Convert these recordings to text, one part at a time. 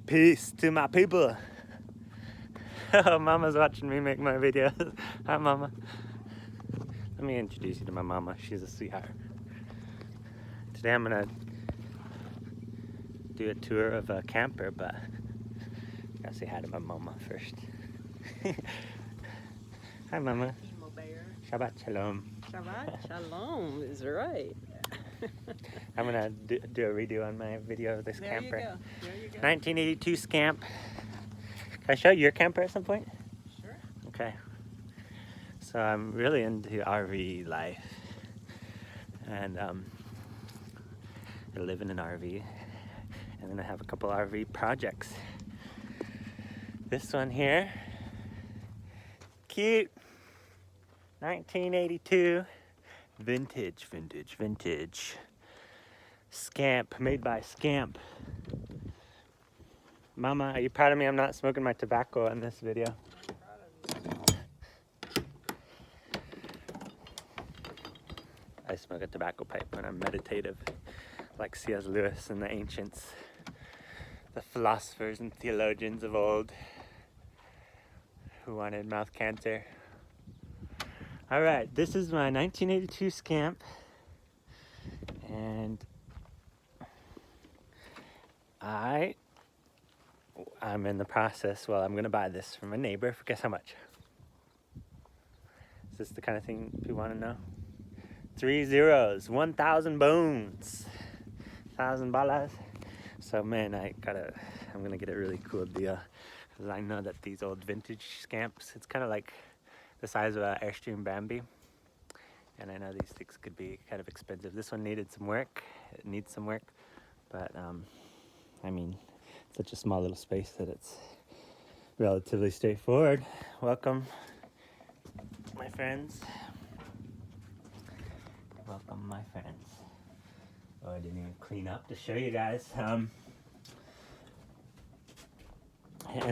Peace to my people. Oh, Mama's watching me make my videos. Hi, Mama. Let me introduce you to my mama. She's a sweetheart. Today I'm gonna do a tour of a camper, but I gotta say hi to my mama first. Hi, Mama. Shabbat Shalom. Shabbat Shalom is right. I'm gonna do a redo on my video of this There camper. you go. There you go. 1982 Scamp. Can I show you your camper at some point? Sure. Okay. So I'm really into RV life, and I live in an RV, and then I have a couple RV projects. This one here, cute, 1982, vintage Scamp, made by Scamp. Mama, are you proud of me? I'm not smoking my tobacco in this video. I smoke a tobacco pipe when I'm meditative, like C.S. Lewis and the ancients, the philosophers and theologians of old who wanted mouth cancer. All right, this is my 1982 Scamp, and I'm in the process. Well, I'm gonna buy this from a neighbor for guess how much? Is this the kind of thing people want to know? 3 zeros, 1,000 bones, 1,000 balas. So man, I'm gonna get a really cool deal, because I know that these old vintage Scamps, it's kind of like the size of an Airstream Bambi, and I know these things could be kind of expensive. This one needed some work. It needs some work, but I mean, such a small little space that it's relatively straightforward. Welcome, my friends. Welcome, my friends. Oh, I didn't even clean up to show you guys. And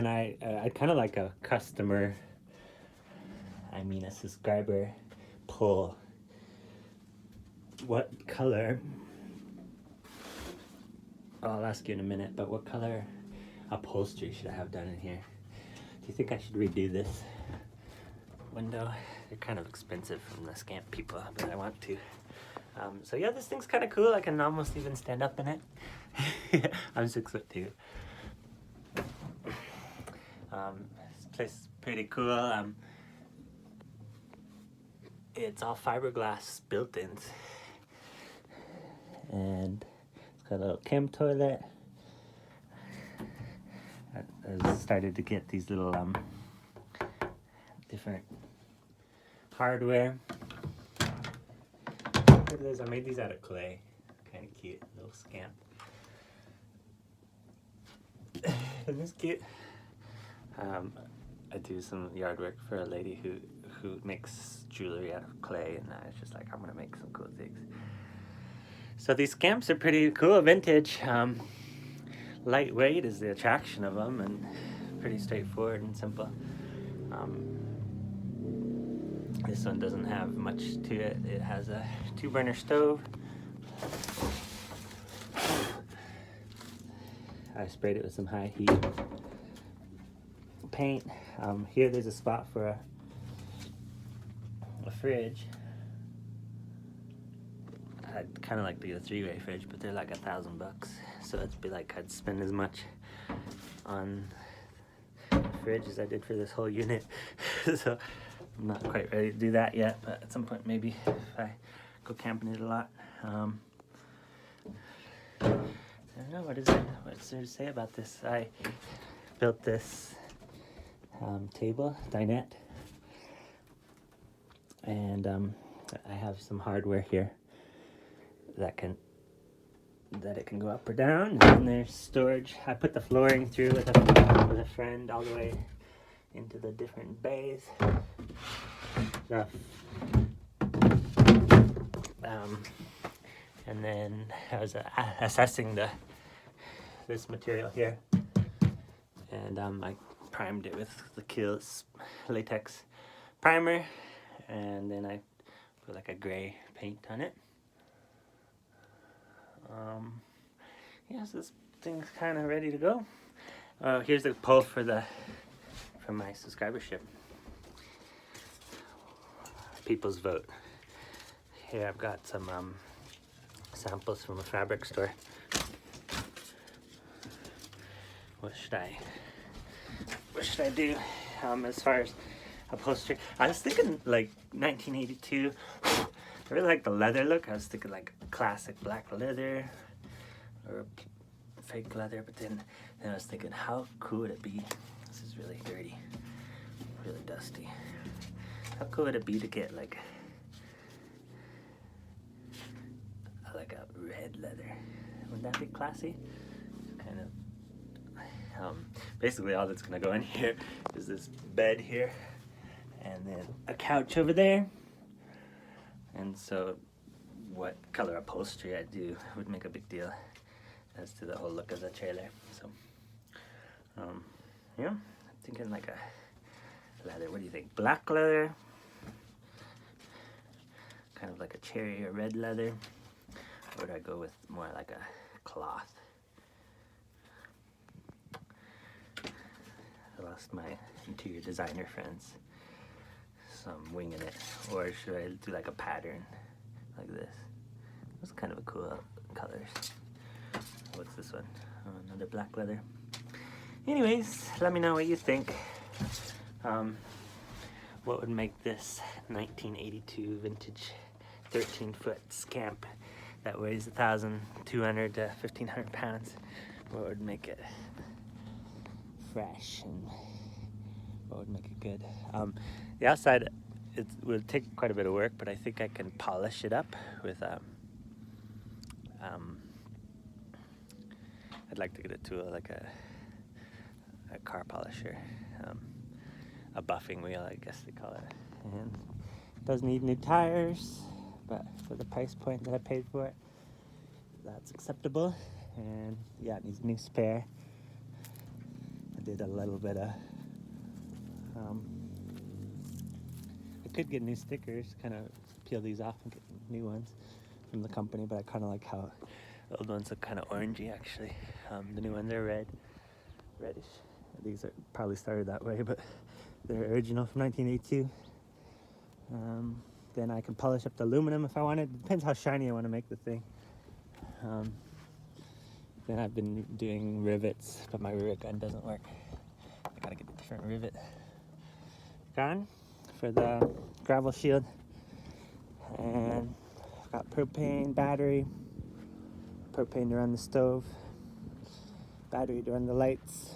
I kind of like a customer, a subscriber poll. What color? I'll ask you in a minute, but what color upholstery should I have done in here? Do you think I should redo this window? They're kind of expensive from the Scamp people, but I want to. So yeah, this thing's kind of cool. I can almost even stand up in it. I'm 6'2". This place is pretty cool. It's all fiberglass built-ins, and it's got a little chem toilet. I started to get these little different hardware. Look at this, I made these out of clay. Kind of cute, little Scamp. Isn't this cute? I do some yard work for a lady who makes jewelry out of clay, and I was just like, I'm gonna make some cool things. So these Scamps are pretty cool, vintage. Lightweight is the attraction of them, and pretty straightforward and simple. This one doesn't have much to it. It has a 2-burner stove. I sprayed it with some high heat paint. Here there's a spot for a fridge. I'd kind of like to get a 3-way fridge, but they're like $1,000, so it'd be like I'd spend as much on the fridge as I did for this whole unit. So I'm not quite ready to do that yet, but at some point maybe, if I go camping it a lot. I don't know, what's there to say about this? I built this table, dinette, and I have some hardware here that it can go up or down, and there's storage. I put the flooring through with a friend all the way into the different bays. And then I was assessing this material here, and I primed it with the Kiehl's latex primer, and then I put like a gray paint on it. Yes, this thing's kind of ready to go. Here's the poll for my subscribership. People's vote. Here I've got some samples from a fabric store. What should I do as far as upholstery? I was thinking like 1982. I really like the leather look. I was thinking like classic black leather or fake leather, but then I was thinking, how cool would it be? This is really dirty, really dusty. How cool would it be to get like a red leather? Wouldn't that be classy? Kind of. Basically all that's gonna go in here is this bed here and then a couch over there. And so what color upholstery I do would make a big deal as to the whole look of the trailer. So yeah, I'm thinking like a leather. What do you think? Black leather, kind of like a cherry or red leather, or would I go with more like a cloth? I lost my interior designer friends, so I'm winging it. Or should I do like a pattern like this? That's kind of a cool colors. What's this one? Oh, another black leather. Anyways, let me know what you think. What would make this 1982 vintage 13-foot scamp that weighs 1,200 to 1,500 pounds? What would make it fresh and what would make it good? The outside, it would take quite a bit of work, but I think I can polish it up with I'd like to get a tool like a car polisher, a buffing wheel, I guess they call it. And it does need new tires, but for the price point that I paid for it, that's acceptable. And yeah, it needs a new spare. I did a little bit of I could get new stickers, kind of peel these off and get new ones from the company, but I kind of like how the old ones look kind of orangey actually. The new ones are reddish. These are probably started that way, but they're original from 1982. Then I can polish up the aluminum if I wanted. It depends how shiny I want to make the thing. Then I've been doing rivets, but my rivet gun doesn't work. I gotta get a different rivet gun for the gravel shield. And I've got propane, battery, propane to run the stove, battery to run the lights.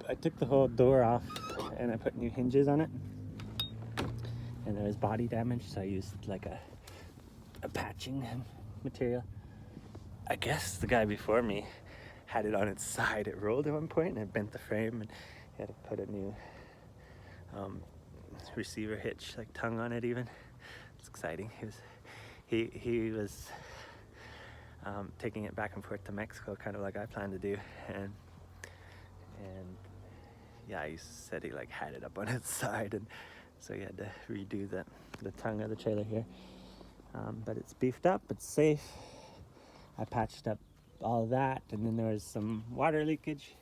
I took the whole door off and I put new hinges on it. And there was body damage, so I used like a patching material. I guess the guy before me had it on its side. It rolled at one point and it bent the frame, and he had to put a new receiver hitch, like tongue on it even. It's exciting. He was taking it back and forth to Mexico, kind of like I planned to do, and yeah, he said he like had it up on its side, and so he had to redo the tongue of the trailer here. But it's beefed up, it's safe. I patched up all of that, and then there was some water leakage,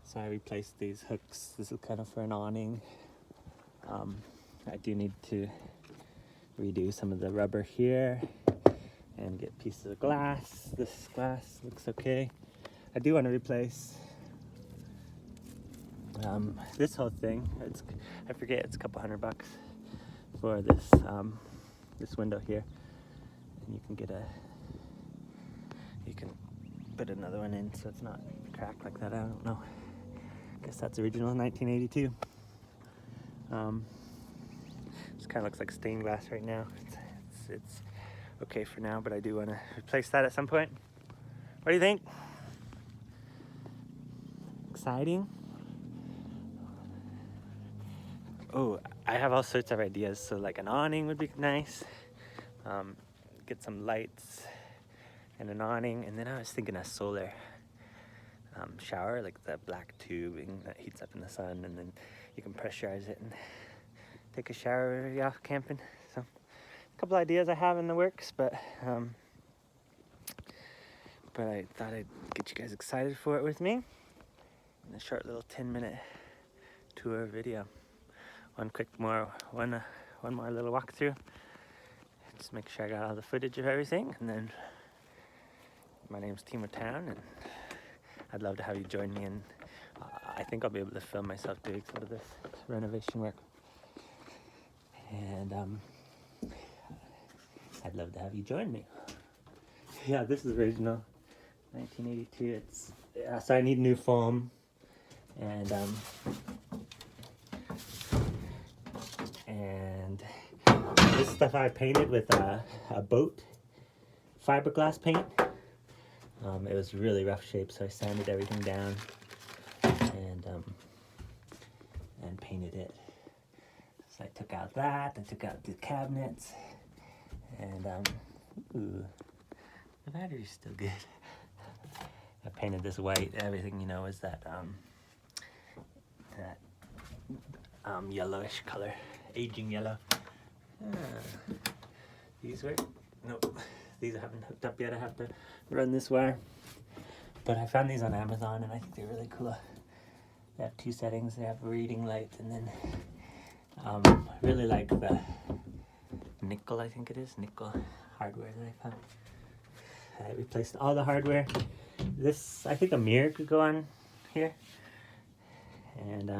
so I replaced these hooks. This is kind of for an awning. I do need to redo some of the rubber here and get pieces of glass. This glass looks okay. I do want to replace this whole thing. I forget, it's a couple $100 for this this window here, and you can put another one in so it's not cracked like that. I don't know. I guess that's original 1982. This kind of looks like stained glass right now. It's okay for now, but I do want to replace that at some point. What do you think? Exciting? Oh, I have all sorts of ideas. So like an awning would be nice. Get some lights and an awning, and then I was thinking a solar shower, like the black tubing that heats up in the sun, and then you can pressurize it and take a shower while you're off camping. So a couple ideas I have in the works, but I thought I'd get you guys excited for it with me. in a short little 10-minute tour video. One more little walkthrough. Just make sure I got all the footage of everything, and then my name's Timo Town, and I'd love to have you join me, and I think I'll be able to film myself doing some of this renovation work. And I'd love to have you join me. Yeah, this is original, 1982. So I need new foam, and this stuff I painted with a boat fiberglass paint. It was really rough shape, so I sanded everything down and painted it. So I took out that, I took out the cabinets, and ooh, the battery's still good. I painted this white. Everything, you know, is that yellowish color, aging yellow. These work? Nope. These I haven't hooked up yet. I have to run this wire. But I found these on Amazon, and I think they're really cool. They have two settings. They have reading light, and then I really like the nickel, I think it is, nickel hardware that I found. I replaced all the hardware. This, I think a mirror could go on here. And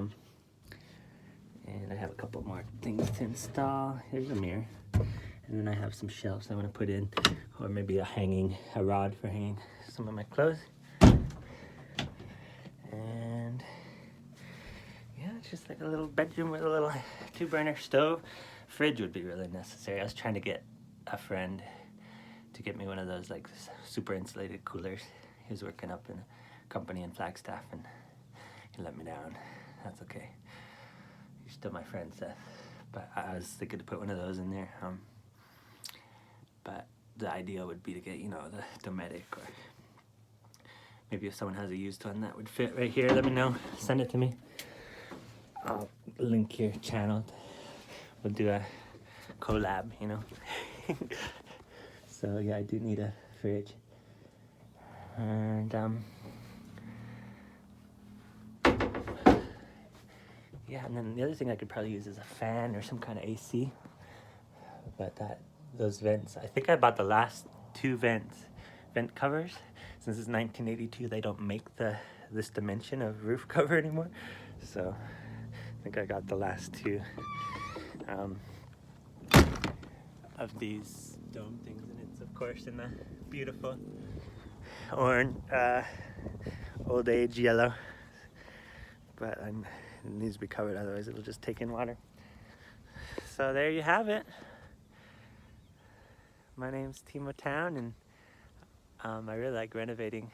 I have a couple more things to install. Here's a mirror. And then I have some shelves I want to put in, or maybe a rod for hanging some of my clothes. And yeah, it's just like a little bedroom with a little 2-burner stove. Fridge would be really necessary. I was trying to get a friend to get me one of those like super insulated coolers. He was working up in a company in Flagstaff, and he let me down. That's okay. You're still my friend, Seth. But I was thinking to put one of those in there. But the idea would be to get, you know, the Dometic, or maybe if someone has a used one that would fit right here, let me know. Send it to me. I'll link your channel. We'll do a collab, you know. So yeah, I do need a fridge. And yeah, and then the other thing I could probably use is a fan or some kind of AC. But those vents, I think I bought the last 2 vent covers. Since it's 1982, they don't make this dimension of roof cover anymore. So I think I got the last 2 of these dome things, and it's of course in the beautiful orange, old age yellow. But it needs to be covered, otherwise it'll just take in water. So there you have it. My name's Timo Town, and I really like renovating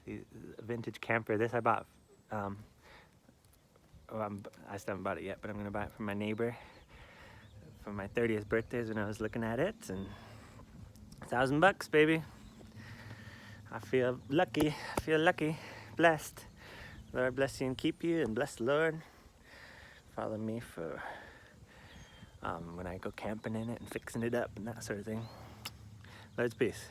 the vintage camper. This I bought, I still haven't bought it yet, but I'm going to buy it from my neighbor for my 30th birthday when I was looking at it, and $1,000, baby. I feel lucky, blessed. Lord bless you and keep you, and bless the Lord. Follow me for when I go camping in it and fixing it up and that sort of thing. Lord's peace.